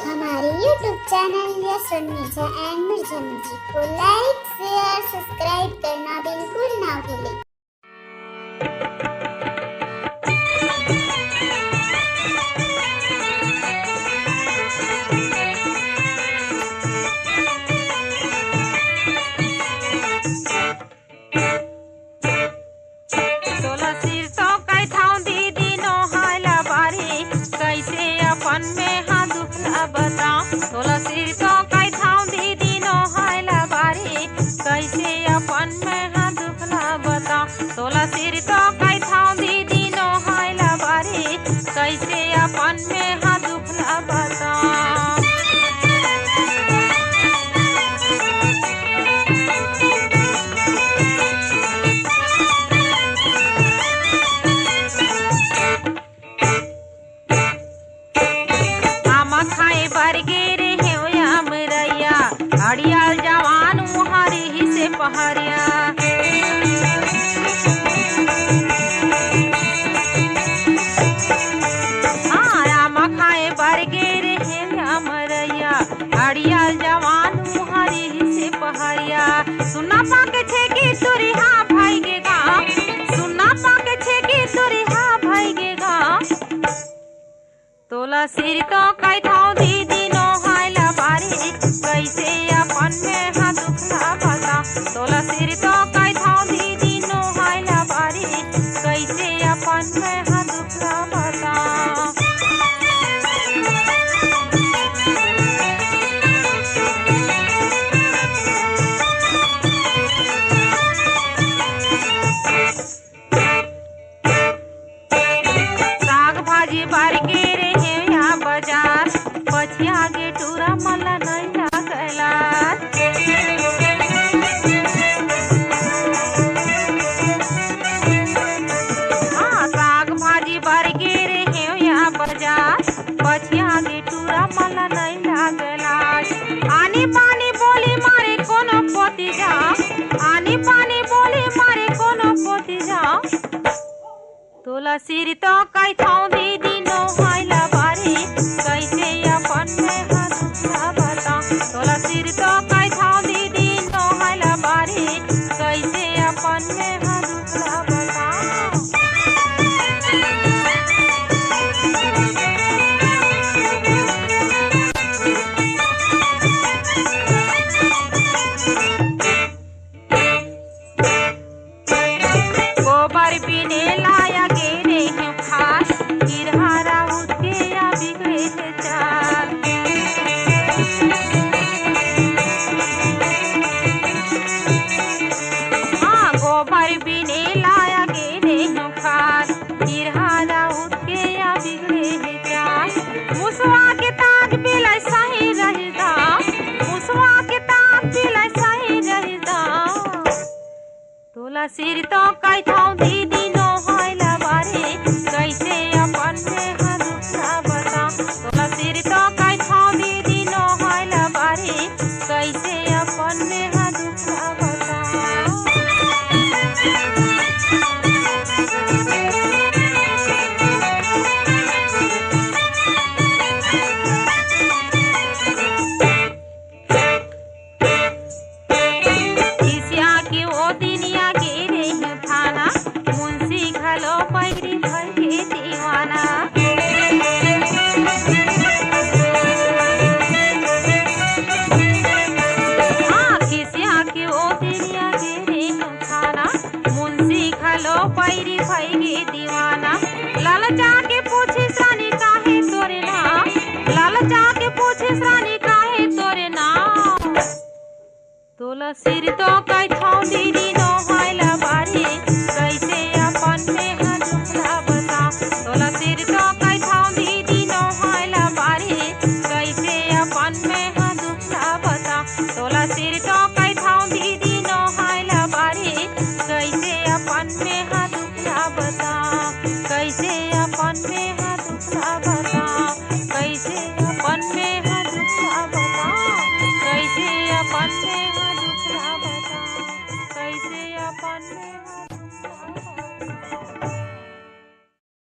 हमारे YouTube channel yes Mirza and Mirza music को like share subscribe करना बिल्कुल ना भूलें। तोला सिर तो कई थाव दीदी नो हायला बारी कैसे अपन में हाथ दुखला बता। तोला सिर तो कई थाव दीदी नो हायला बारी कैसे अपन में हाथ दुखला बता। आमा खाए बरगे अड़ियाल जवान मुहारी ही से पहरिया मखाए बरगे रहे मरैया अड़ियाल जवान मुहारी ही से पहरिया। सुना पाके छे की तुरी हाँ भाईगेगा सुना पाके छे की तुरी हाँ भाईगेगा। तोला सिर तो कई थाव दीदी नो हायला बारी कैसे अपन में हाथ दुखला बता। तोला सिर तो कई थाव दीदी नो हायला बारी कैसे अपन में हाथ दुखला बता। साग भाजी बारगे रहे या बाजार पछिया के टूरा मला नहीं लागला। साग भाजी बारगे रहे या बाजार पछिया के टूरा मला नहीं लागला। आनी पानी बोली मारे कोनो पोती जा आनी पानी बोली मारे कोनो पोती जा। तोला सिर तो कई थाव दीदी नो हायला बारी कैसे अपन में हाथ दुखला बता। तोला सिर तो कई थाव दीदी नो हायला बारी कैसे अपन में हाथ दुखला बता। गोबर पीने लाया गेरे हैं खास गिरहारा उसके या बिगड़े है चाल। गोबर पीने लाया गेरे हैं खास गिरहारा उसके या बिगड़े है चाल। मुसवा के ताक पिलाई सही रहता मुसवा के ताक पिलाई सही रहता। तोला सिर तो कई थाव दीदी नो हायला बारी कैसे अपन में हाथ दुखला बता। तोला सिर तो कई थाव दीदी नो हायला बारी कैसे अपन में हाथ दुखला बता। खिसिया की ओ दिनिया गिरे थाना मुंशी घलो पैरी भई दीवाना। खिसिया की ओ दिनिया गिरे थाना मुंशी घलो पैरी भई दीवाना। लालचा के पूछे रानी काहे तोरे ना लालचा के पूछे रानी काहे तोरे ना। तोला सिर तो कई थाव दीदी